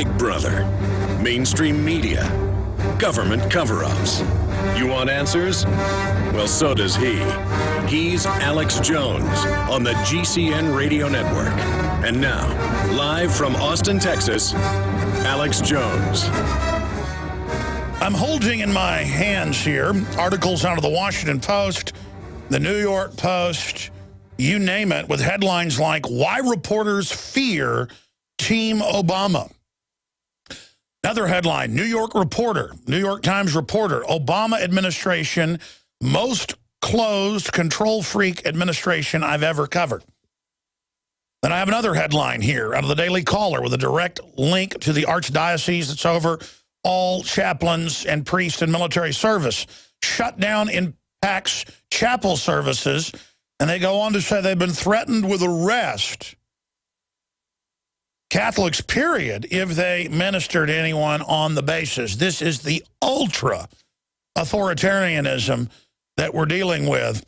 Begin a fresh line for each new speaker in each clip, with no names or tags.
Big Brother, mainstream media, government cover-ups. You want answers? Well, so does he. He's Alex Jones on the GCN Radio Network. And now, live from Austin, Texas, Alex Jones.
I'm holding in my hands here articles out of the Washington Post, the New York Post, you name it, with headlines like, "Why Reporters Fear Team Obama." Another headline, New York Times reporter, "Obama administration, most closed, control freak administration I've ever covered." Then I have another headline here out of the Daily Caller with a direct link to the archdiocese that's over all chaplains and priests in military service. Shutdown impacts chapel services, and they go on to say they've been threatened with arrest. Catholics, period, if they minister to anyone on the basis. This is the ultra authoritarianism that we're dealing with.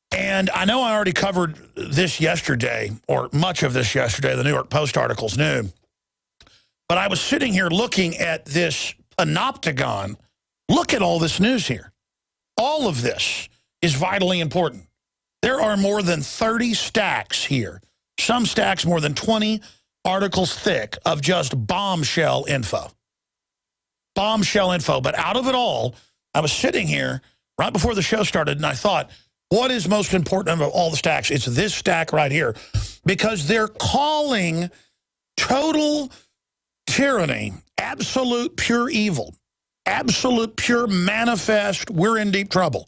And I know I already covered this yesterday, or much of this yesterday, the New York Post article's new. But I was sitting here looking at this panopticon. Look at all this news here. All of this is vitally important. There are more than 30 stacks here. Some stacks more than 20 articles thick of just bombshell info. Bombshell info. But out of it all, I was sitting here right before the show started, and I thought, what is most important of all the stacks? It's this stack right here. Because they're calling total tyranny absolute pure evil. Absolute pure manifest, we're in deep trouble.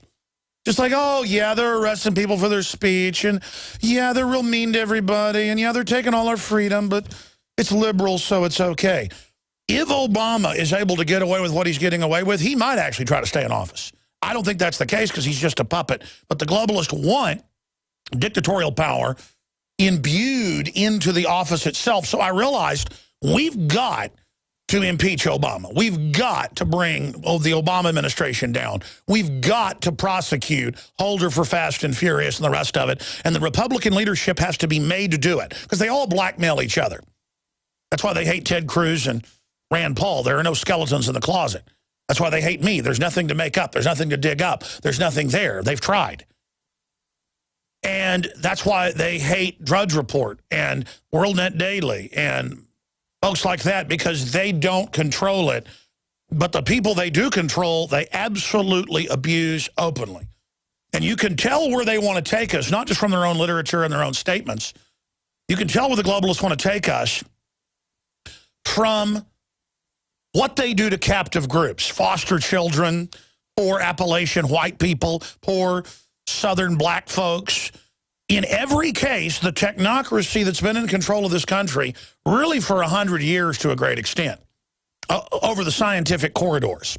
Just like, oh, yeah, they're arresting people for their speech, and yeah, they're real mean to everybody, and yeah, they're taking all our freedom, but it's liberal, so it's okay. If Obama is able to get away with what he's getting away with, he might actually try to stay in office. I don't think that's the case because he's just a puppet, but the globalists want dictatorial power imbued into the office itself. So I realized we've got to impeach Obama. We've got to bring the Obama administration down. We've got to prosecute Holder for Fast and Furious and the rest of it. And the Republican leadership has to be made to do it because they all blackmail each other. That's why they hate Ted Cruz and Rand Paul. There are no skeletons in the closet. That's why they hate me. There's nothing to make up. There's nothing to dig up. There's nothing there. They've tried. And that's why they hate Drudge Report and WorldNet Daily and folks like that, because they don't control it. But the people they do control, they absolutely abuse openly. And you can tell where they want to take us, not just from their own literature and their own statements. You can tell where the globalists want to take us from what they do to captive groups, foster children, poor Appalachian white people, poor Southern black folks. In every case, the technocracy that's been in control of this country really for 100 years to a great extent over the scientific corridors.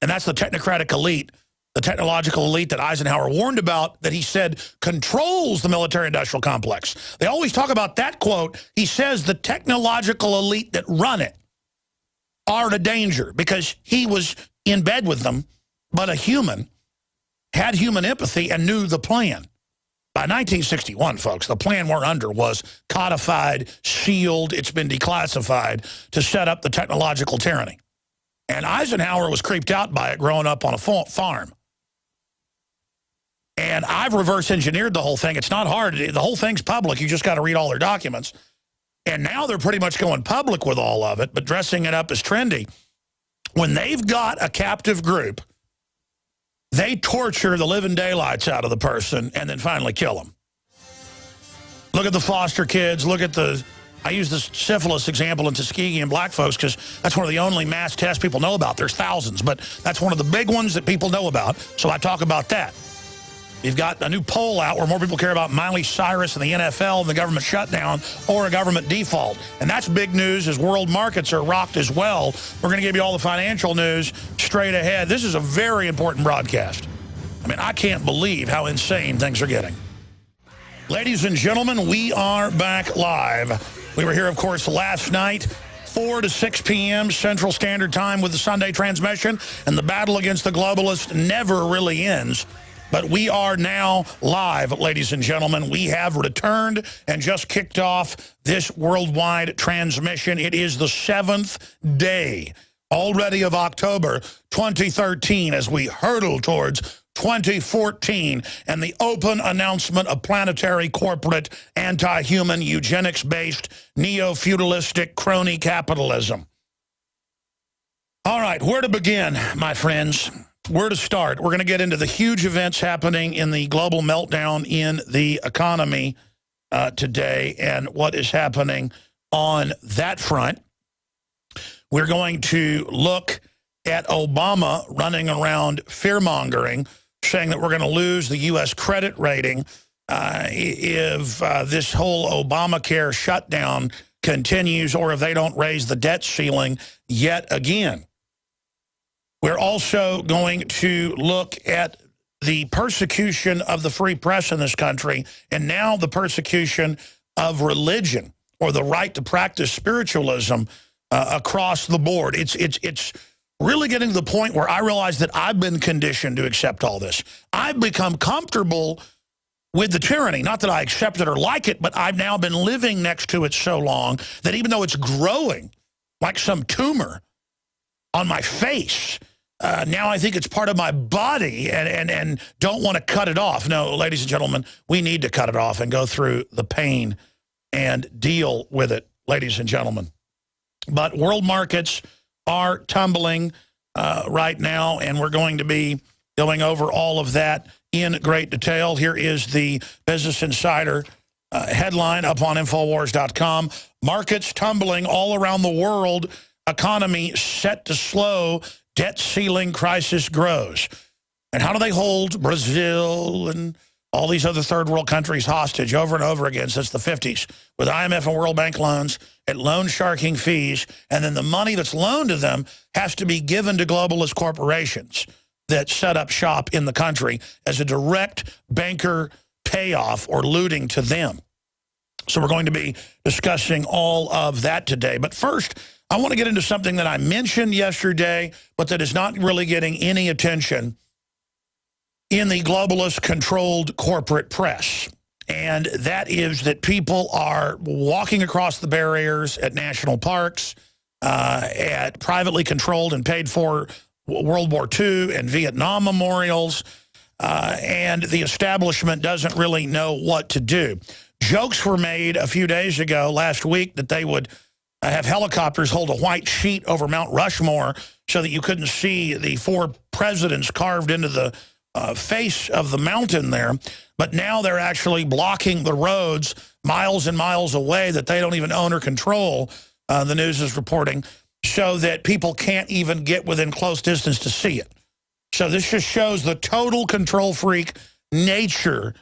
And that's the technocratic elite, the technological elite that Eisenhower warned about, that he said controls the military-industrial complex. They always talk about that quote. He says the technological elite that run it are a danger because he was in bed with them, but a human, had human empathy and knew the plan. By 1961, folks, the plan we're under was codified, sealed, it's been declassified to set up the technological tyranny. And Eisenhower was creeped out by it growing up on a farm. And I've reverse engineered the whole thing. It's not hard. The whole thing's public. You just got to read all their documents. And now they're pretty much going public with all of it, but dressing it up as trendy. When they've got a captive group, they torture the living daylights out of the person and then finally kill them. Look at the foster kids. Look at I use this syphilis example in Tuskegee and black folks because that's one of the only mass tests people know about. There's thousands, but that's one of the big ones that people know about. So I talk about that. You've got a new poll out where more people care about Miley Cyrus and the NFL and the government shutdown or a government default. And that's big news as world markets are rocked as well. We're going to give you all the financial news straight ahead. This is a very important broadcast. I mean, I can't believe how insane things are getting. Ladies and gentlemen, we are back live. We were here, of course, last night, 4 to 6 p.m. Central Standard Time with the Sunday transmission, and the battle against the globalists never really ends. But we are now live, ladies and gentlemen. We have returned and just kicked off this worldwide transmission. It is the 7th day already of October 2013 as we hurtle towards 2014 and the open announcement of planetary, corporate, anti-human, eugenics-based, neo-feudalistic crony capitalism. All right, where to begin, my friends? Where to start? We're going to get into the huge events happening in the global meltdown in the economy today and what is happening on that front. We're going to look at Obama running around fear-mongering, saying that we're going to lose the U.S. credit rating if this whole Obamacare shutdown continues or if they don't raise the debt ceiling yet again. We're also going to look at the persecution of the free press in this country and now the persecution of religion or the right to practice spiritualism across the board. It's really getting to the point where I realize that I've been conditioned to accept all this. I've become comfortable with the tyranny. Not that I accept it or like it, but I've now been living next to it so long that even though it's growing like some tumor on my face, now I think it's part of my body and don't want to cut it off. No, ladies and gentlemen, we need to cut it off and go through the pain and deal with it, ladies and gentlemen. But world markets are tumbling right now, and we're going to be going over all of that in great detail. Here is the Business Insider headline up on Infowars.com. Markets tumbling all around the world. Economy set to slow. Debt ceiling crisis grows. And how do they hold Brazil and all these other third world countries hostage over and over again since the 50s with IMF and World Bank loans at loan sharking fees, and then the money that's loaned to them has to be given to globalist corporations that set up shop in the country as a direct banker payoff or looting to them. So we're going to be discussing all of that today. But first, I want to get into something that I mentioned yesterday, but that is not really getting any attention in the globalist-controlled corporate press. And that is that people are walking across the barriers at national parks, at privately controlled and paid for World War II and Vietnam memorials, and the establishment doesn't really know what to do. Jokes were made a few days ago, last week, that they would have helicopters hold a white sheet over Mount Rushmore so that you couldn't see the 4 presidents carved into the face of the mountain there. But now they're actually blocking the roads miles and miles away that they don't even own or control, the news is reporting, so that people can't even get within close distance to see it. So this just shows the total control freak nature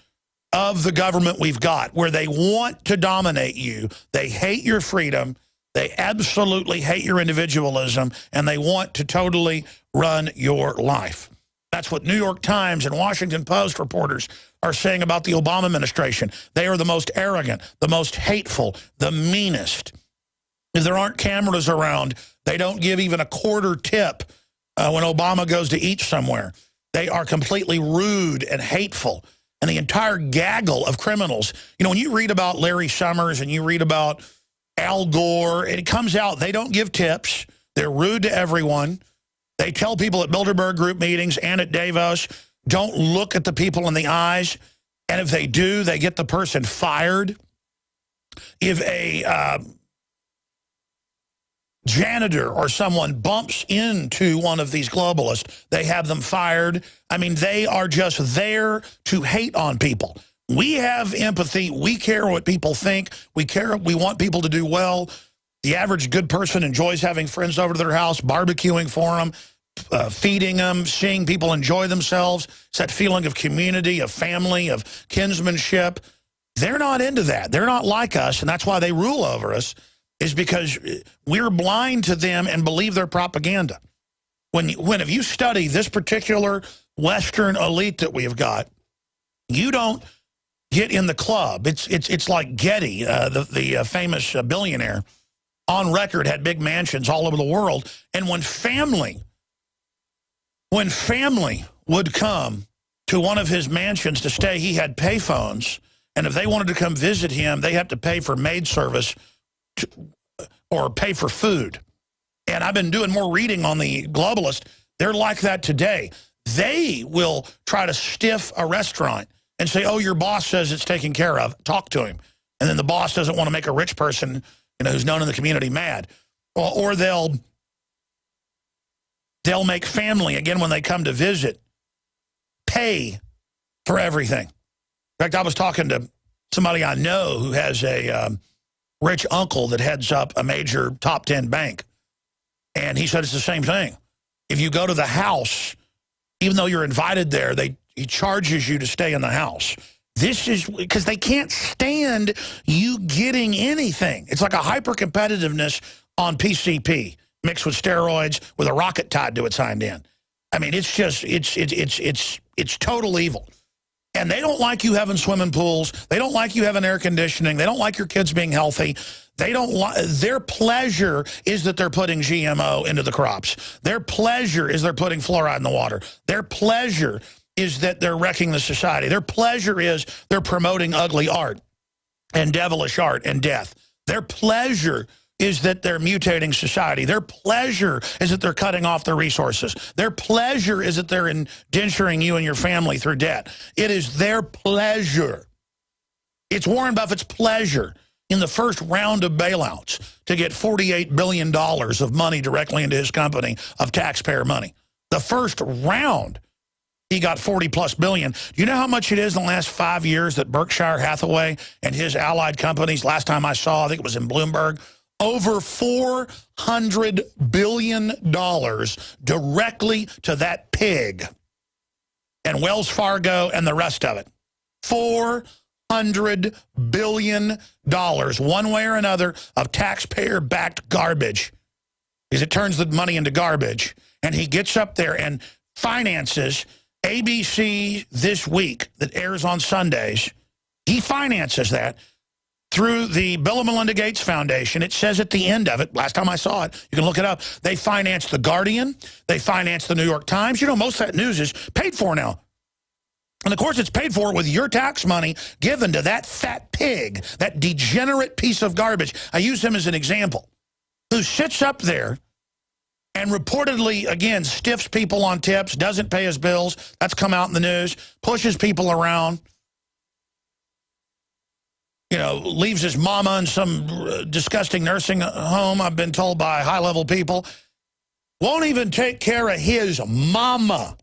of the government we've got, where they want to dominate you. They hate your freedom. They absolutely hate your individualism, and they want to totally run your life. That's what New York Times and Washington Post reporters are saying about the Obama administration. They are the most arrogant, the most hateful, the meanest. If there aren't cameras around, they don't give even a quarter tip when Obama goes to eat somewhere. They are completely rude and hateful. And the entire gaggle of criminals. You know, when you read about Larry Summers and you read about Al Gore, and it comes out, they don't give tips. They're rude to everyone. They tell people at Bilderberg group meetings and at Davos, don't look at the people in the eyes. And if they do, they get the person fired. If a janitor or someone bumps into one of these globalists, they have them fired. I mean, they are just there to hate on people. We have empathy. We care what people think. We care. We want people to do well. The average good person enjoys having friends over to their house, barbecuing for them, feeding them, seeing people enjoy themselves. It's that feeling of community, of family, of kinsmanship. They're not into that. They're not like us, and that's why they rule over us, is because we're blind to them and believe their propaganda. If you study this particular Western elite that we have got, you don't get in the club. It's like Getty, the famous billionaire, on record had big mansions all over the world. And when family would come to one of his mansions to stay. He had payphones, and if they wanted to come visit him, they have to pay for maid service or pay for food. And I've been doing more reading on the globalists. They're like that today. They will try to stiff a restaurant and say, oh, your boss says it's taken care of. Talk to him. And then the boss doesn't want to make a rich person, who's known in the community mad. Or they'll make family, again, when they come to visit, pay for everything. In fact, I was talking to somebody I know who has a rich uncle that heads up a major top 10 bank. And he said it's the same thing. If you go to the house, even though you're invited there, he charges you to stay in the house. This is because they can't stand you getting anything. It's like a hyper-competitiveness on PCP mixed with steroids with a rocket tied to it signed in. I mean, it's just, it's total evil. And they don't like you having swimming pools. They don't like you having air conditioning. They don't like your kids being healthy. They don't their pleasure is that they're putting GMO into the crops. Their pleasure is they're putting fluoride in the water. Their pleasure is that they're wrecking the society. Their pleasure is they're promoting ugly art and devilish art and death. Their pleasure is that they're mutating society. Their pleasure is that they're cutting off their resources. Their pleasure is that they're indenturing you and your family through debt. It is their pleasure. It's Warren Buffett's pleasure in the first round of bailouts to get $48 billion of money directly into his company of taxpayer money. The first round, he got 40+ billion. Do you know how much it is in the last 5 years that Berkshire Hathaway and his allied companies, last time I saw, I think it was in Bloomberg, over $400 billion directly to that pig and Wells Fargo and the rest of it. $400 billion, one way or another, of taxpayer-backed garbage, because it turns the money into garbage. And he gets up there and finances ABC This Week that airs on Sundays. He finances that through the Bill and Melinda Gates Foundation. It says at the end of it, last time I saw it, you can look it up, they finance The Guardian, they finance the New York Times. You know, most of that news is paid for now. And of course, it's paid for with your tax money given to that fat pig, that degenerate piece of garbage. I use him as an example, who sits up there and reportedly, again, stiffs people on tips, doesn't pay his bills. That's come out in the news, pushes people around. Leaves his mama in some disgusting nursing home, I've been told by high-level people. Won't even take care of his mama.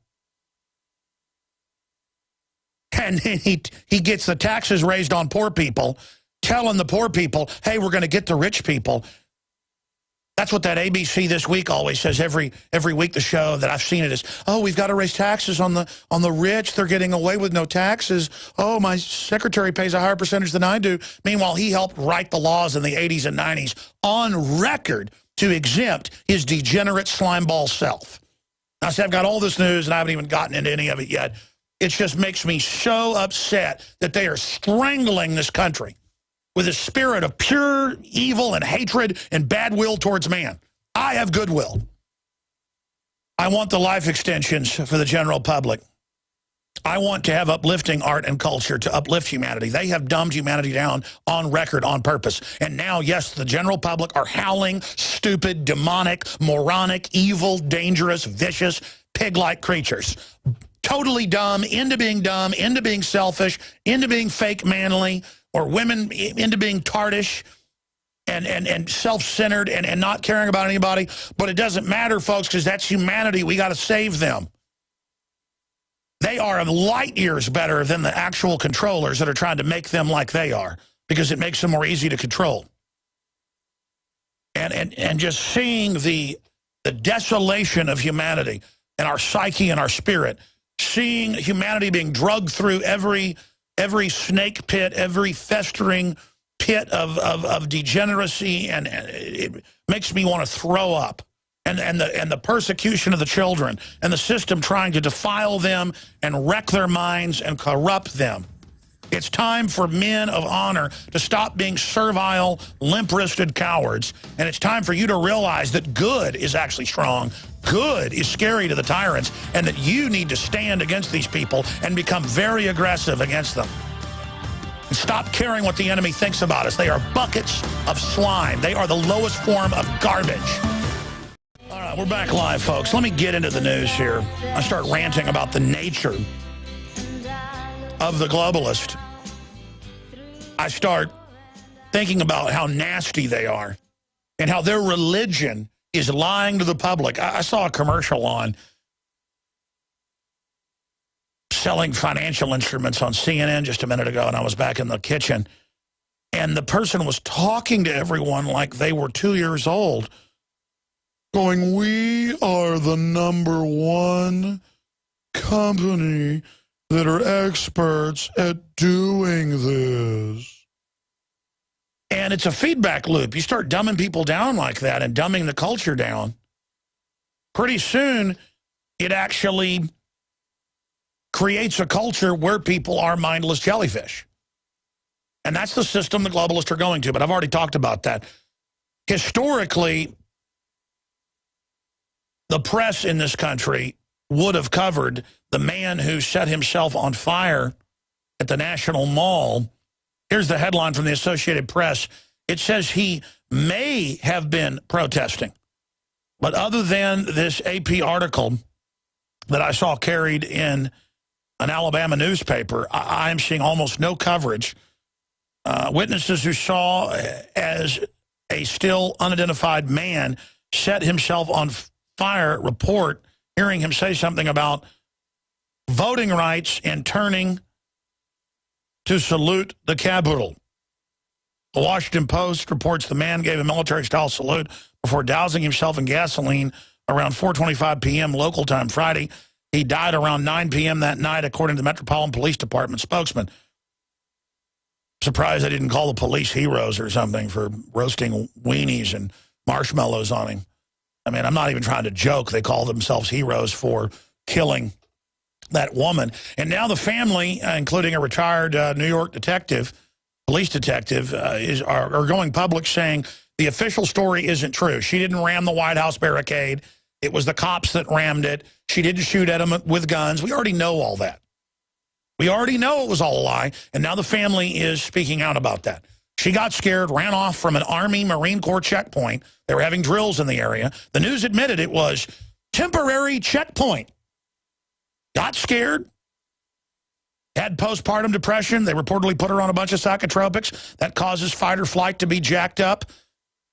And he gets the taxes raised on poor people, telling the poor people, hey, we're going to get the rich people. That's what that ABC This Week always says every week, the show that I've seen it is, oh, we've got to raise taxes on the rich. They're getting away with no taxes. Oh, my secretary pays a higher percentage than I do. Meanwhile, he helped write the laws in the 80s and 90s on record to exempt his degenerate slimeball self. Now, see, I've got all this news, and I haven't even gotten into any of it yet. It just makes me so upset that they are strangling this country with a spirit of pure evil and hatred and bad will towards man. I have goodwill. I want the life extensions for the general public. I want to have uplifting art and culture to uplift humanity. They have dumbed humanity down on record on purpose. And now, yes, the general public are howling, stupid, demonic, moronic, evil, dangerous, vicious, pig-like creatures. Totally dumb, into being selfish, into being fake manly, or women into being tartish and self-centered and not caring about anybody. But it doesn't matter, folks, because that's humanity. We got to save them. They are light years better than the actual controllers that are trying to make them like they are, because it makes them more easy to control. And just seeing the desolation of humanity and our psyche and our spirit, seeing humanity being drugged through every snake pit, every festering pit of degeneracy, and it makes me want to throw up. And the persecution of the children, and the system trying to defile them and wreck their minds and corrupt them. It's time for men of honor to stop being servile, limp-wristed cowards. And it's time for you to realize that good is actually strong. Good is scary to the tyrants. And that you need to stand against these people and become very aggressive against them. And stop caring what the enemy thinks about us. They are buckets of slime. They are the lowest form of garbage. All right, we're back live, folks. Let me get into the news here. I start ranting about the nature of the globalist. I start thinking about how nasty they are and how their religion is lying to the public. I saw a commercial on selling financial instruments on CNN just a minute ago, and I was back in the kitchen, and the person was talking to everyone like they were 2 years old, going, "We are the #1 company that are experts at doing this." And it's a feedback loop. You start dumbing people down like that and dumbing the culture down, pretty soon it actually creates a culture where people are mindless jellyfish. And that's the system the globalists are going to, but I've already talked about that. Historically, the press in this country would have covered the man who set himself on fire at the National Mall. Here's the headline from the Associated Press. It says he may have been protesting. But other than this AP article that I saw carried in an Alabama newspaper, I'm seeing almost no coverage. Witnesses who saw as a still unidentified man set himself on fire report hearing him say something about voting rights and turning to salute the Capitol. The Washington Post reports the man gave a military-style salute before dousing himself in gasoline around 4:25 p.m. local time Friday. He died around 9 p.m. that night, according to the Metropolitan Police Department spokesman. Surprised they didn't call the police heroes or something for roasting weenies and marshmallows on him. I mean, I'm not even trying to joke. They call themselves heroes for killing that woman. And now the family, including a retired New York detective, police detective, are going public saying the official story isn't true. She didn't ram the White House barricade. It was the cops that rammed it. She didn't shoot at them with guns. We already know all that. We already know it was all a lie, and now the family is speaking out about that. She got scared, ran off from an Army Marine Corps checkpoint. They were having drills in the area. The news admitted it was temporary checkpoint. Got scared, had postpartum depression. They reportedly put her on a bunch of psychotropics that causes fight or flight to be jacked up.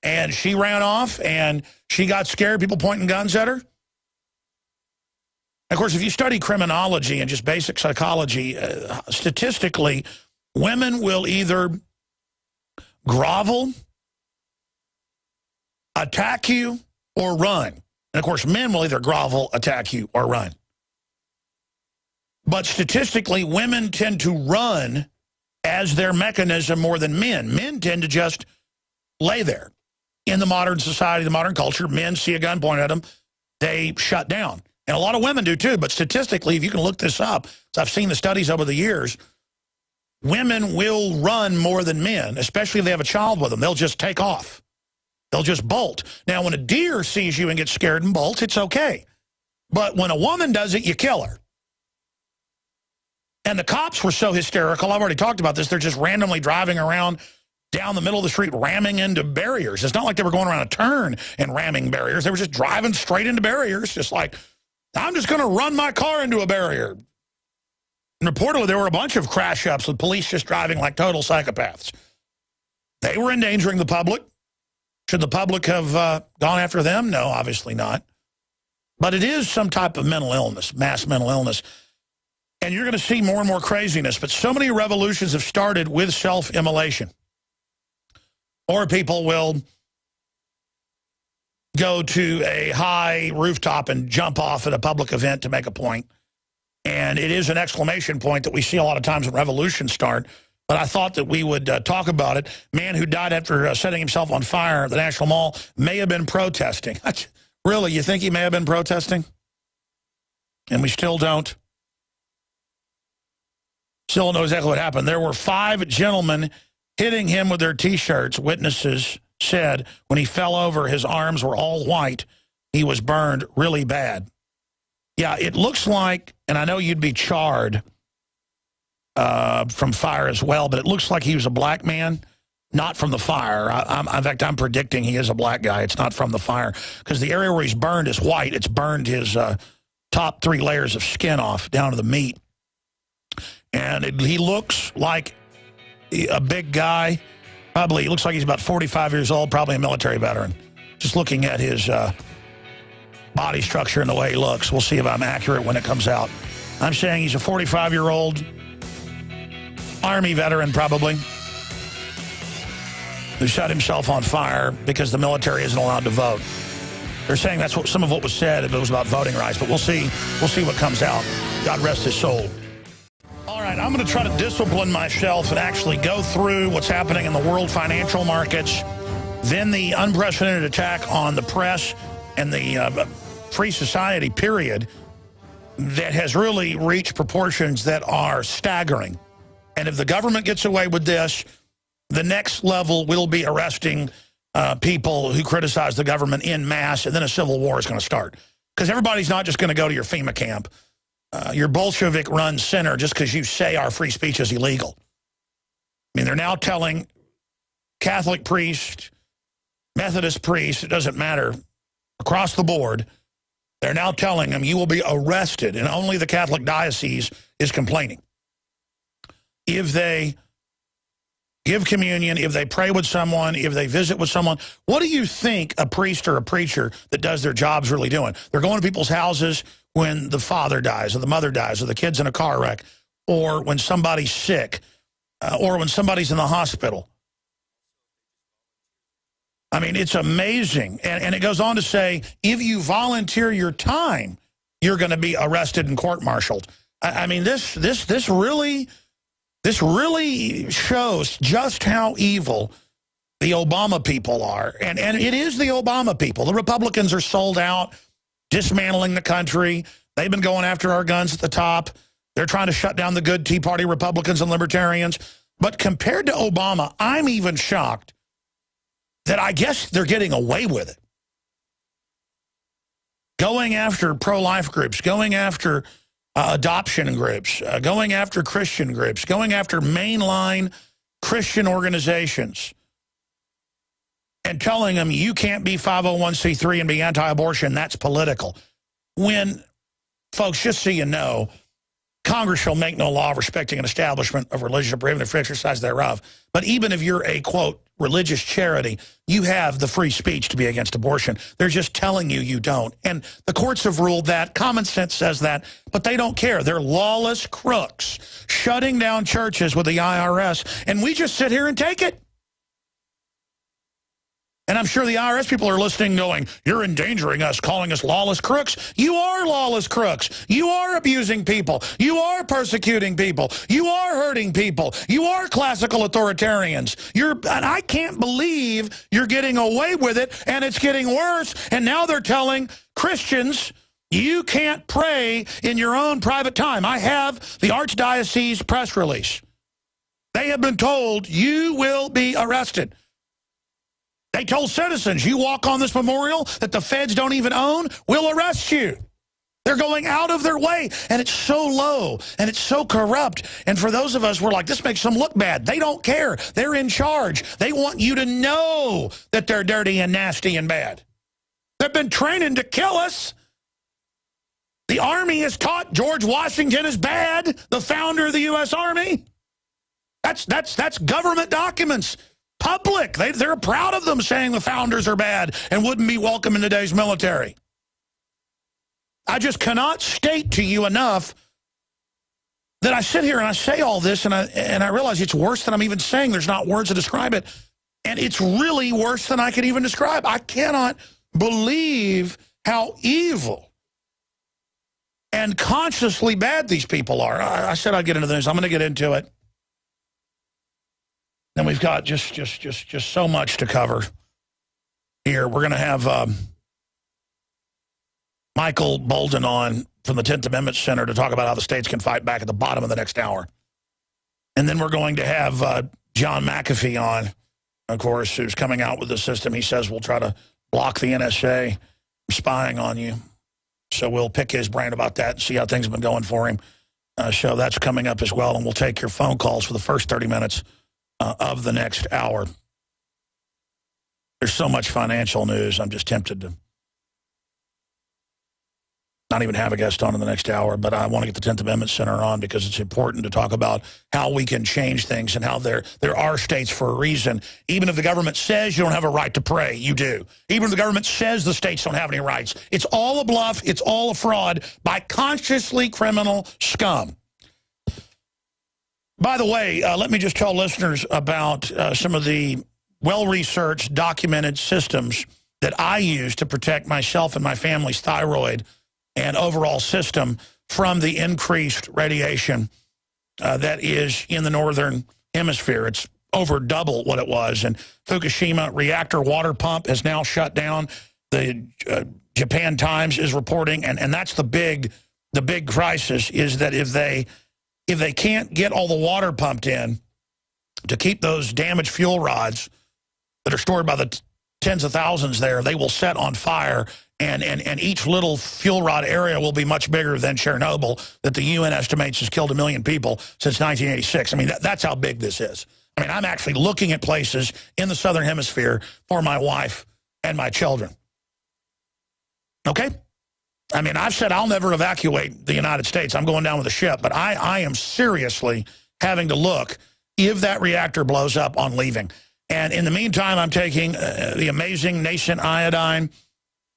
And she ran off, and she got scared, people pointing guns at her. Of course, if you study criminology and just basic psychology, statistically, women will either grovel, attack you, or run. And, of course, men will either grovel, attack you, or run. But statistically, women tend to run as their mechanism more than men. Men tend to just lay there. In the modern society, the modern culture, men see a gun pointed at them, they shut down. And a lot of women do too, but statistically, if you can look this up, so I've seen the studies over the years, women will run more than men, especially if they have a child with them. They'll just take off. They'll just bolt. Now, when a deer sees you and gets scared and bolts, it's okay. But when a woman does it, you kill her. And the cops were so hysterical. I've already talked about this. They're just randomly driving around down the middle of the street, ramming into barriers. It's not like they were going around a turn and ramming barriers. They were just driving straight into barriers, just like, I'm just going to run my car into a barrier. And reportedly, there were a bunch of crash-ups with police just driving like total psychopaths. They were endangering the public. Should the public have gone after them? No, obviously not. But it is some type of mental illness, mass mental illness. And you're going to see more and more craziness. But so many revolutions have started with self-immolation. Or people will go to a high rooftop and jump off at a public event to make a point. And it is an exclamation point that we see a lot of times when revolutions start. But I thought that we would talk about it. Man who died after setting himself on fire at the National Mall may have been protesting. Really, you think he may have been protesting? And we still don't? Still don't know exactly what happened. There were 5 gentlemen hitting him with their T-shirts. Witnesses said when he fell over, his arms were all white. He was burned really bad. Yeah, it looks like, and I know you'd be charred from fire as well, but it looks like he was a black man, not from the fire. In fact, I'm predicting he is a black guy. It's not from the fire because the area where he's burned is white. It's burned his top 3 layers of skin off down to the meat. And he looks like a big guy. Probably, he looks like he's about 45 years old, probably a military veteran. Just looking at his body structure and the way he looks. We'll see if I'm accurate when it comes out. I'm saying he's a 45-year-old Army veteran, probably, who set himself on fire because the military isn't allowed to vote. They're saying that's what some of what was said. It was about voting rights, but we'll see. We'll see what comes out. God rest his soul. All right, I'm going to try to discipline myself and actually go through what's happening in the world financial markets, then the unprecedented attack on the press and the free society, period, that has really reached proportions that are staggering. And if the government gets away with this, the next level will be arresting people who criticize the government en masse, and then a civil war is going to start. Because everybody's not just going to go to your FEMA camp, your Bolshevik-run center, just because you say our free speech is illegal. I mean, they're now telling Catholic priests, Methodist priests, it doesn't matter, across the board, they're now telling them you will be arrested, and only the Catholic diocese is complaining. If they give communion, if they pray with someone, if they visit with someone, what do you think a priest or a preacher that does their job's really doing? They're going to people's houses when the father dies or the mother dies or the kid's in a car wreck or when somebody's sick or when somebody's in the hospital. I mean, it's amazing. And it goes on to say, if you volunteer your time, you're going to be arrested and court-martialed. I mean, this really shows just how evil the Obama people are. And it is the Obama people. The Republicans are sold out, dismantling the country. They've been going after our guns at the top. They're trying to shut down the good Tea Party Republicans and libertarians. But compared to Obama, I'm even shocked that I guess they're getting away with it. Going after pro-life groups, going after adoption groups, going after Christian groups, going after mainline Christian organizations, and telling them you can't be 501c3 and be anti-abortion, that's political. When, folks, just so you know, Congress shall make no law respecting an establishment of religion or prohibiting the free exercise thereof. But even if you're a, quote, religious charity, you have the free speech to be against abortion. They're just telling you you don't. And the courts have ruled that. Common sense says that. But they don't care. They're lawless crooks shutting down churches with the IRS. And we just sit here and take it. And I'm sure the IRS people are listening going, you're endangering us, calling us lawless crooks. You are lawless crooks. You are abusing people. You are persecuting people. You are hurting people. You are classical authoritarians. And I can't believe you're getting away with it, and it's getting worse. And now they're telling Christians, you can't pray in your own private time. I have the Archdiocese press release. They have been told you will be arrested. They told citizens, you walk on this memorial that the feds don't even own, we'll arrest you. They're going out of their way, and it's so low, and it's so corrupt. And for those of us, we're like, this makes them look bad. They don't care. They're in charge. They want you to know that they're dirty and nasty and bad. They've been training to kill us. The Army has taught George Washington is bad, the founder of the U.S. Army. That's government documents. Public. They're proud of them saying the founders are bad and wouldn't be welcome in today's military. I just cannot state to you enough that I sit here and I say all this and I realize it's worse than I'm even saying. There's not words to describe it. And it's really worse than I can even describe. I cannot believe how evil and consciously bad these people are. I said I'd get into this. I'm going to get into it. And we've got just so much to cover here. We're going to have Michael Bolden on from the 10th Amendment Center to talk about how the states can fight back at the bottom of the next hour. And then we're going to have John McAfee on, of course, who's coming out with the system. He says we'll try to block the NSA from spying on you. So we'll pick his brain about that and see how things have been going for him. So that's coming up as well, and we'll take your phone calls for the first 30 minutes of the next hour. There's so much financial news, I'm just tempted to not even have a guest on in the next hour, but I want to get the 10th Amendment Center on because it's important to talk about how we can change things and how there are states for a reason. Even if the government says you don't have a right to pray, you do. Even if the government says the states don't have any rights. It's all a bluff. It's all a fraud by consciously criminal scum. By the way, let me just tell listeners about some of the well-researched, documented systems that I use to protect myself and my family's thyroid and overall system from the increased radiation that is in the northern hemisphere. It's over double what it was. And Fukushima reactor water pump has now shut down. The Japan Times is reporting, and that's the big crisis, is that if they can't get all the water pumped in to keep those damaged fuel rods that are stored by the tens of thousands there, they will set on fire. And each little fuel rod area will be much bigger than Chernobyl, that the UN estimates has killed 1 million people since 1986. I mean, that's how big this is. I mean, I'm actually looking at places in the southern hemisphere for my wife and my children. Okay? I mean, I've said I'll never evacuate the United States. I'm going down with a ship. But I am seriously having to look if that reactor blows up on leaving. And in the meantime, I'm taking the amazing nascent iodine.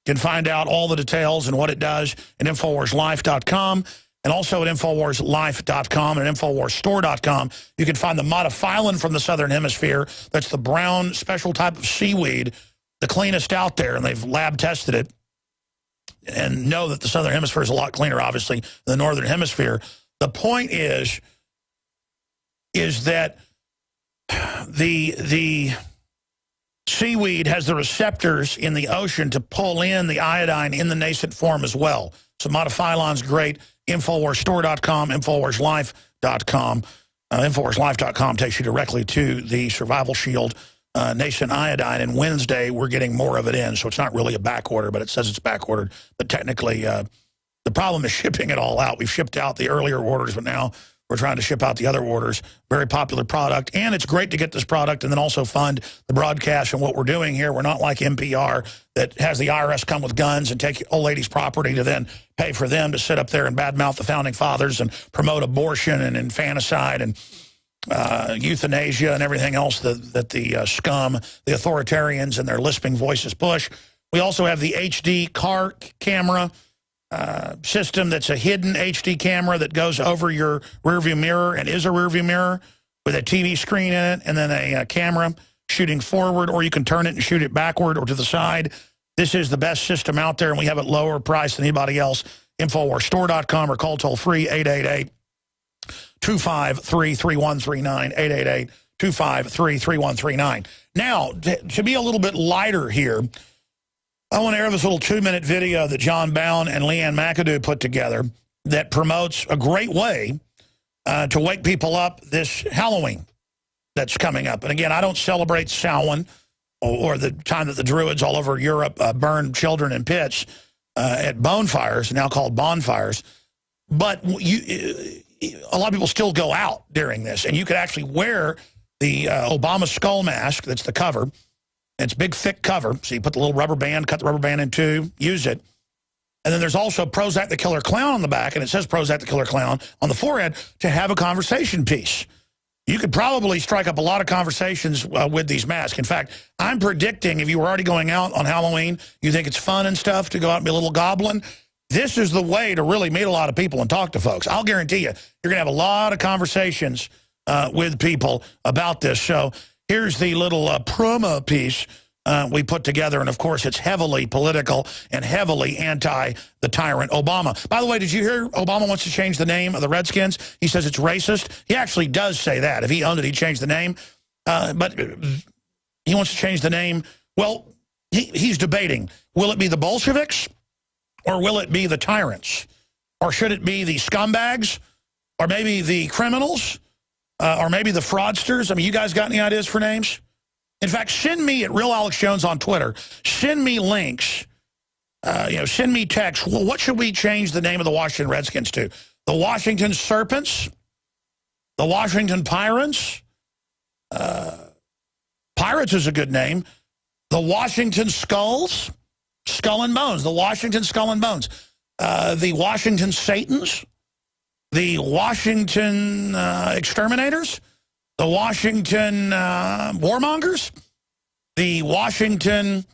You can find out all the details and what it does at InfoWarsLife.com and also at InfoWarsLife.com and InfoWarsStore.com. You can find the modiphyllin from the Southern Hemisphere. That's the brown special type of seaweed, the cleanest out there, and they've lab tested it and know that the Southern Hemisphere is a lot cleaner, obviously, than the Northern Hemisphere. The point is that the seaweed has the receptors in the ocean to pull in the iodine in the nascent form as well. So modiphylin's great. InfoWarsStore.com, InfoWarsLife.com. InfoWarsLife.com takes you directly to the Survival Shield nascent iodine. And Wednesday, we're getting more of it in. So it's not really a back order, but it says it's back ordered. But technically, the problem is shipping it all out. We've shipped out the earlier orders, but now we're trying to ship out the other orders. Very popular product. And it's great to get this product and then also fund the broadcast and what we're doing here. We're not like NPR that has the IRS come with guns and take old ladies' property to then pay for them to sit up there and badmouth the founding fathers and promote abortion and infanticide and euthanasia and everything else that the scum, the authoritarians and their lisping voices push. We also have the HD car camera system that's a hidden HD camera that goes over your rearview mirror and is a rearview mirror with a TV screen in it and then a camera shooting forward, or you can turn it and shoot it backward or to the side. This is the best system out there, and we have it lower price than anybody else. InfoWarsStore.com or call toll-free 888-253-3139, 888-253-3139. Now, to be a little bit lighter here, I want to air this little 2-minute video that John Bowen and Leanne McAdoo put together that promotes a great way to wake people up this Halloween that's coming up. And again, I don't celebrate Samhain or the time that the Druids all over Europe burned children in pits at bonfires, now called bonfires. But a lot of people still go out during this. And you could actually wear the Obama skull mask, that's the cover. It's big, thick cover. So you put the little rubber band, cut the rubber band in two, use it. And then there's also Prozac the Killer Clown on the back, and it says Prozac the Killer Clown on the forehead to have a conversation piece. You could probably strike up a lot of conversations with these masks. In fact, I'm predicting if you were already going out on Halloween, you think it's fun and stuff to go out and be a little goblin, this is the way to really meet a lot of people and talk to folks. I'll guarantee you, you're going to have a lot of conversations with people about this. So here's the little promo piece we put together, and of course it's heavily political and heavily anti the tyrant Obama. By the way, did you hear Obama wants to change the name of the Redskins? He says it's racist. He actually does say that. If he owned it, he'd change the name. But he wants to change the name. Well, he's debating. Will it be the Bolsheviks or will it be the tyrants? Or should it be the scumbags or maybe the criminals? or maybe the fraudsters. I mean, you guys got any ideas for names? In fact, send me at Real Alex Jones on Twitter. Send me links. Send me text. Well, what should we change the name of the Washington Redskins to? The Washington Serpents? The Washington Pirates? Pirates is a good name. The Washington Skulls? Skull and Bones. The Washington Skull and Bones. The Washington Satans? The Washington Exterminators? The Washington Warmongers? The Washington...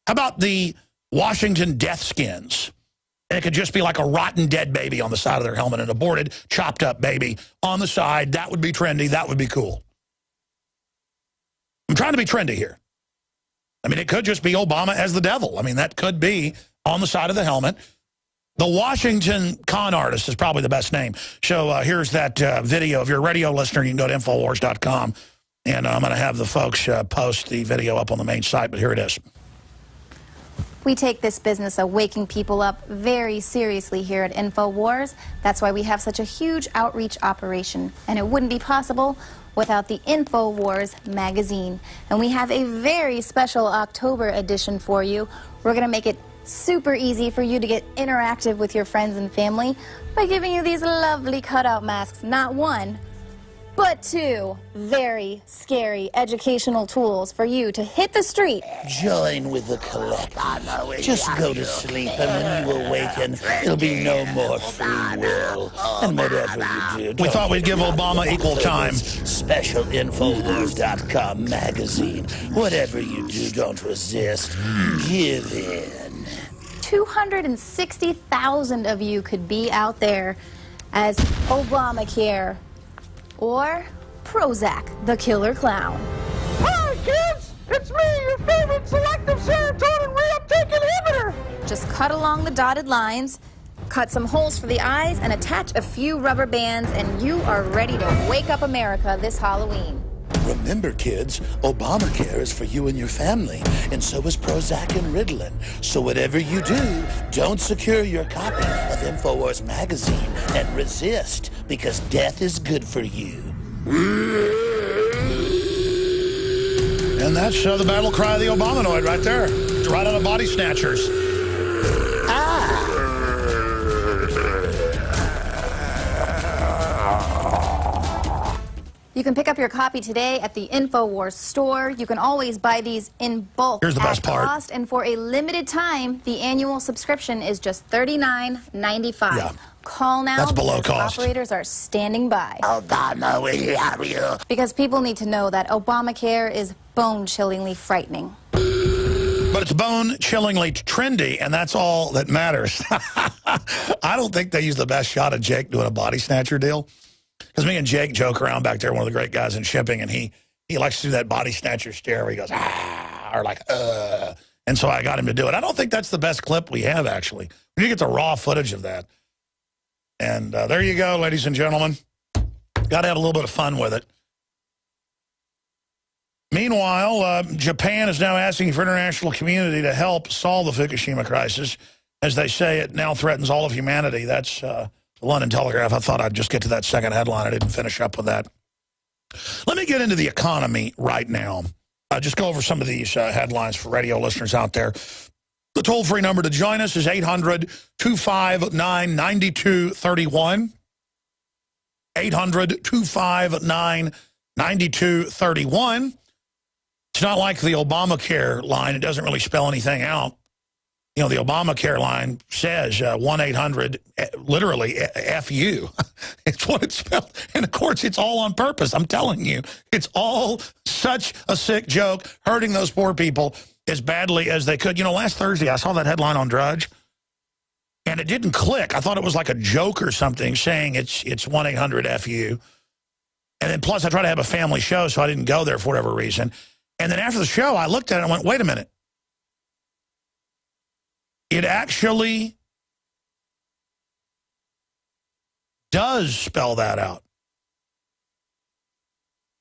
How about the Washington Deathskins? And it could just be like a rotten dead baby on the side of their helmet, an aborted, chopped up baby on the side. That would be trendy. That would be cool. I'm trying to be trendy here. I mean, it could just be Obama as the devil. I mean, that could be on the side of the helmet. The Washington Con Artist is probably the best name. So here's that video. If you're a radio listener, you can go to Infowars.com, and I'm going to have the folks post the video up on the main site, but here it is.
We take this business of waking people up very seriously here at InfoWars. That's why we have such a huge outreach operation, and it wouldn't be possible without the InfoWars magazine. And we have a very special October edition for you. We're going to make it super easy for you to get interactive with your friends and family by giving you these lovely cutout masks. Not one, but two very scary educational tools for you to hit the street.
Join with the collective. Just go to sleep, and when you awaken, there'll be no more free will. And whatever you do,
We thought we'd give Obama equal time.
Special Infowars.com magazine. Whatever you do, don't resist. Give in.
260,000 of you could be out there as Obamacare or Prozac, the killer clown.
Hi, kids! It's me, your favorite selective serotonin reuptake inhibitor!
Just cut along the dotted lines, cut some holes for the eyes, and attach a few rubber bands, and you are ready to wake up America this Halloween.
Remember, kids, Obamacare is for you and your family, and so is Prozac and Ritalin. So whatever you do, don't secure your copy of InfoWars magazine and resist, because death is good for you.
And that's the battle cry of the Obamanoid right there. It's right out of Body Snatchers.
You can pick up your copy today at the InfoWars store. You can always buy these in bulk.
Here's the best part.
Cost, and for a limited time, the annual subscription is just $39.95.
Yeah.
Call now.
That's below
because
cost.
Operators are standing by.
Obama will have you.
Because people need to know that Obamacare is bone-chillingly frightening.
But it's bone-chillingly trendy, and that's all that matters. I don't think they use the best shot of Jake doing a body snatcher deal. Because me and Jake joke around back there, one of the great guys in shipping, and he likes to do that body snatcher stare where he goes, ah, or like, and so I got him to do it. I don't think that's the best clip we have, actually. We need to get the raw footage of that. And there you go, ladies and gentlemen. Got to have a little bit of fun with it. Meanwhile, Japan is now asking for international community to help solve the Fukushima crisis. As they say, it now threatens all of humanity. That's the London Telegraph. I thought I'd just get to that second headline. I didn't finish up with that. Let me get into the economy right now. Just go over some of these headlines for radio listeners out there. The toll-free number to join us is 800-259-9231. 800-259-9231. It's not like the Obamacare line. It doesn't really spell anything out. You know, the Obamacare line says 1-800, literally, F-U. It's what it's spelled. And, of course, it's all on purpose. I'm telling you. It's all such a sick joke, hurting those poor people as badly as they could. You know, last Thursday, I saw that headline on Drudge, and it didn't click. I thought it was like a joke or something saying it's 1-800, F-U. And then, plus, I try to have a family show, so I didn't go there for whatever reason. And then after the show, I looked at it and went, wait a minute. It actually does spell that out.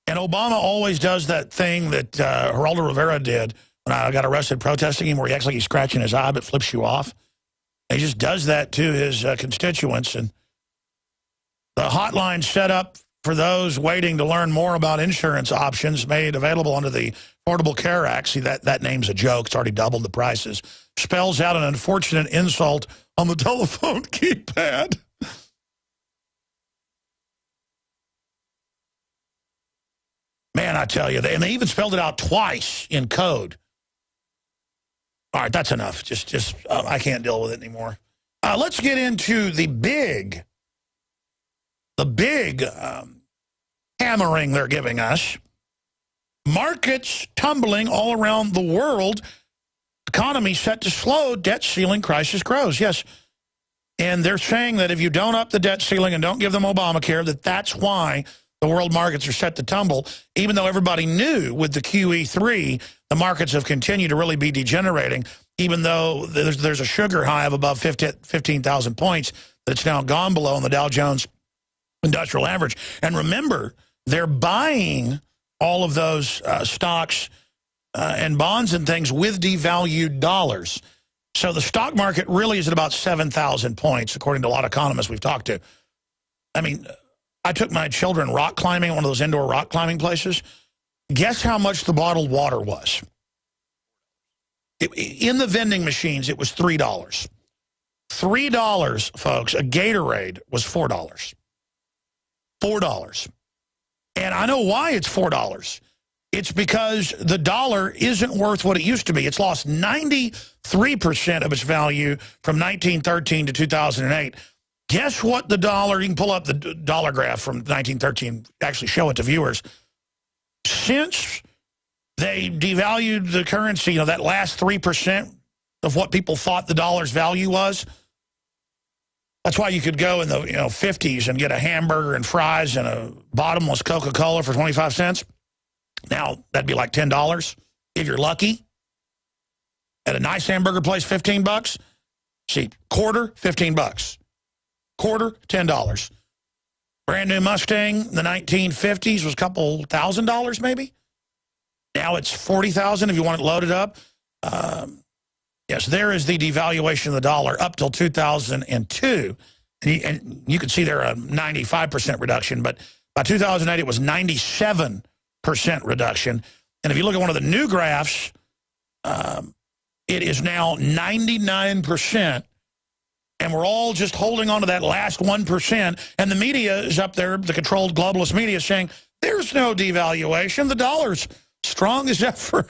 And Obama always does that thing that Geraldo Rivera did when I got arrested protesting him, where he acts like he's scratching his eye but flips you off. And he just does that to his constituents. And the hotline set up for those waiting to learn more about insurance options made available under the Affordable Care Act. See, that name's a joke. It's already doubled the prices. Spells out an unfortunate insult on the telephone keypad. Man, I tell you, and they even spelled it out twice in code. All right, that's enough. I can't deal with it anymore. Let's get into the big hammering they're giving us. Markets tumbling all around the world. Economy set to slow. Debt ceiling crisis grows. Yes. And they're saying that if you don't up the debt ceiling and don't give them Obamacare, that's why the world markets are set to tumble, even though everybody knew with the QE3, the markets have continued to really be degenerating, even though there's a sugar high of above 15,000 points that's now gone below in the Dow Jones Industrial Average. And remember, they're buying all of those stocks and bonds and things with devalued dollars. So the stock market really is at about 7,000 points, according to a lot of economists we've talked to. I mean, I took my children rock climbing at one of those indoor rock climbing places. Guess how much the bottled water was? In the vending machines, it was $3. $3, folks, a Gatorade was $4. $4. And I know why it's $4. It's because the dollar isn't worth what it used to be. It's lost 93% of its value from 1913 to 2008. Guess what the dollar, you can pull up the dollar graph from 1913, actually show it to viewers. Since they devalued the currency, that last 3% of what people thought the dollar's value was, that's why you could go in the 50s and get a hamburger and fries and a bottomless Coca-Cola for 25 cents. Now, that'd be like $10 if you're lucky. At a nice hamburger place, $15. See, quarter, $15. Quarter, $10. Brand new Mustang, the 1950s, was a couple $1,000 maybe. Now it's $40,000 if you want it loaded up. Yes, there is the devaluation of the dollar up till 2002. And you can see there a 95% reduction, but by 2008 it was 97% reduction. And if you look at one of the new graphs, it is now 99%. And we're all just holding on to that last 1%. And the media is up there, the controlled globalist media, saying, there's no devaluation. The dollar's strong as ever.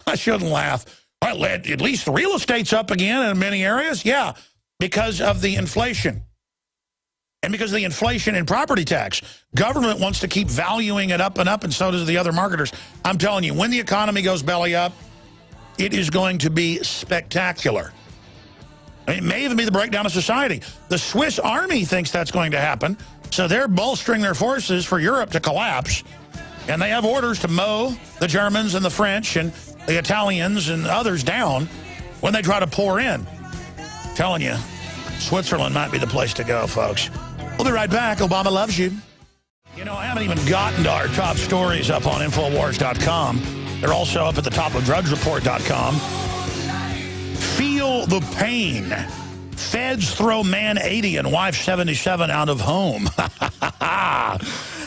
I shouldn't laugh. Well, at least the real estate's up again in many areas. Yeah, because of the inflation. And because of the inflation in property tax. Government wants to keep valuing it up, and so does the other marketers. I'm telling you, when the economy goes belly up, it is going to be spectacular. It may even be the breakdown of society. The Swiss army thinks that's going to happen, so they're bolstering their forces for Europe to collapse. And they have orders to mow the Germans and the French and the Italians and others down when they try to pour in. I'm telling you, Switzerland might be the place to go, folks. We'll be right back. Obama loves you. I haven't even gotten to our top stories up on Infowars.com. They're also up at the top of DrudgeReport.com. Feel the pain. Feds throw man 80 and wife 77 out of home.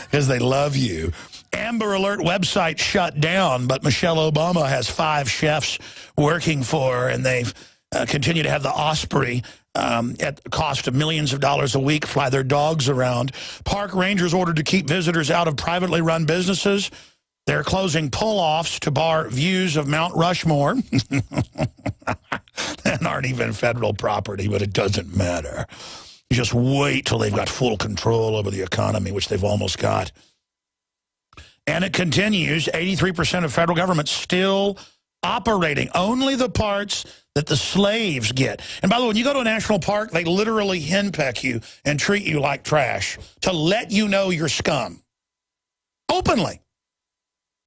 Because they love you. Amber Alert website shut down, but Michelle Obama has 5 chefs working for her, and they've continued to have the Osprey at the cost of millions of dollars a week, fly their dogs around. Park rangers ordered to keep visitors out of privately run businesses. They're closing pull-offs to bar views of Mount Rushmore. That aren't even federal property, but it doesn't matter. You just wait till they've got full control over the economy, which they've almost got. And it continues, 83% of federal government still operating. Only the parts that the slaves get. And by the way, when you go to a national park, they literally henpeck you and treat you like trash to let you know you're scum. Openly.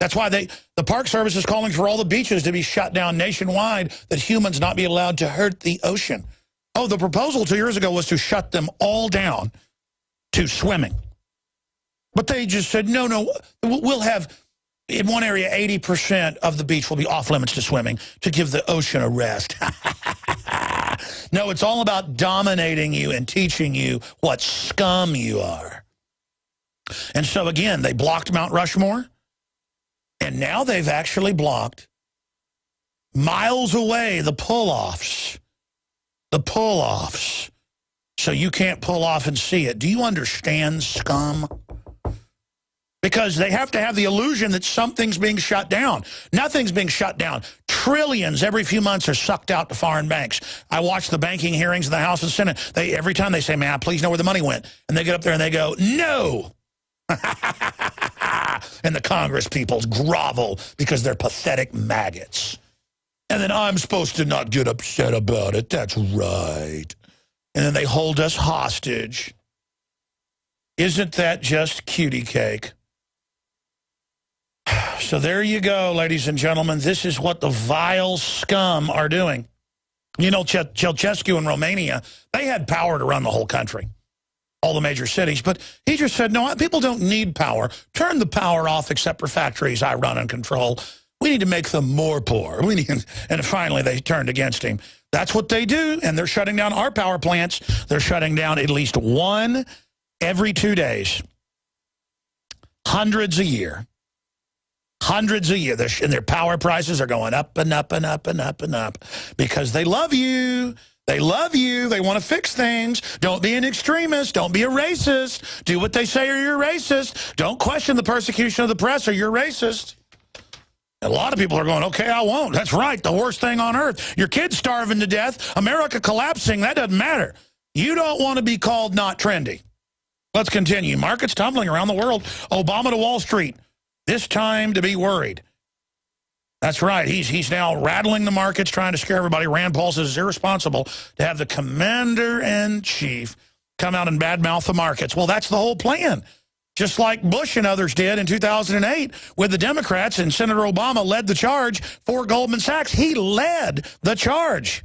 That's why the Park Service is calling for all the beaches to be shut down nationwide, that humans not be allowed to hurt the ocean. Oh, the proposal 2 years ago was to shut them all down to swimming. But they just said, no, we'll have, in one area, 80% of the beach will be off limits to swimming to give the ocean a rest. No, it's all about dominating you and teaching you what scum you are. And so, again, they blocked Mount Rushmore, and now they've actually blocked miles away the pull-offs. The pull-offs. So you can't pull off and see it. Do you understand, scum? Because they have to have the illusion that something's being shut down. Nothing's being shut down. Trillions every few months are sucked out to foreign banks. I watch the banking hearings in the House and Senate. Every time they say, "Man, please know where the money went." And they get up there and they go, "No." And the Congress people grovel because they're pathetic maggots. And then I'm supposed to not get upset about it. That's right. And then they hold us hostage. Isn't that just cutie cake? So there you go, ladies and gentlemen. This is what the vile scum are doing. You know, Ceausescu in Romania, they had power to run the whole country, all the major cities. But he just said, no, people don't need power. Turn the power off except for factories I run and control. We need to make them more poor. And finally, they turned against him. That's what they do, and they're shutting down our power plants. They're shutting down at least one every 2 days. Hundreds a year. Hundreds a year. And their power prices are going up and up and up and up and up because they love you. They love you. They want to fix things. Don't be an extremist. Don't be a racist. Do what they say or you're racist. Don't question the persecution of the press or you're racist. A lot of people are going, okay, I won't. That's right, the worst thing on earth. Your kid's starving to death, America collapsing, that doesn't matter. You don't want to be called not trendy. Let's continue. Markets tumbling around the world. Obama to Wall Street. This time to be worried. That's right. He's now rattling the markets, trying to scare everybody. Rand Paul says it's irresponsible to have the commander-in-chief come out and badmouth the markets. Well, that's the whole plan. Just like Bush and others did in 2008 with the Democrats, and Senator Obama led the charge for Goldman Sachs. He led the charge.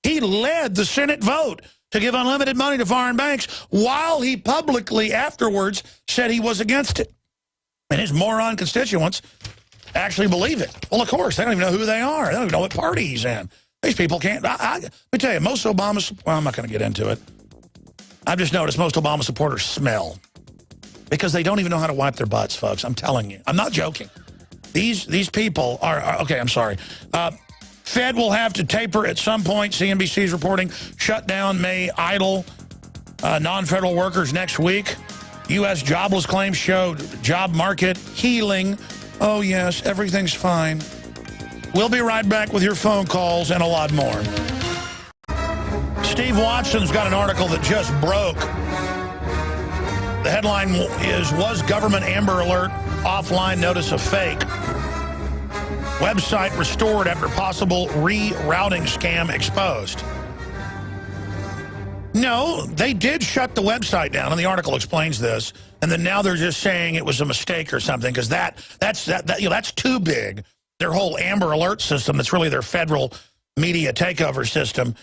He led the Senate vote to give unlimited money to foreign banks while he publicly afterwards said he was against it. And his moron constituents actually believe it. Well, of course, they don't even know who they are. They don't even know what party he's in. These people can't. Let me tell you, most Obama, well, I'm not going to get into it. I've just noticed most Obama supporters smell. Because they don't even know how to wipe their butts, folks. I'm telling you. I'm not joking. These people are okay, I'm sorry. Fed will have to taper at some point. CNBC's reporting shutdown may idle non-federal workers next week. U.S. jobless claims show job market healing. Oh, yes, everything's fine. We'll be right back with your phone calls and a lot more. Steve Watson's got an article that just broke. The headline is, was government Amber Alert offline notice a fake? Website restored after possible rerouting scam exposed. No, they did shut the website down, and the article explains this. And then now they're just saying it was a mistake or something, because that's too big. Their whole Amber Alert system, that's really their federal media takeover system,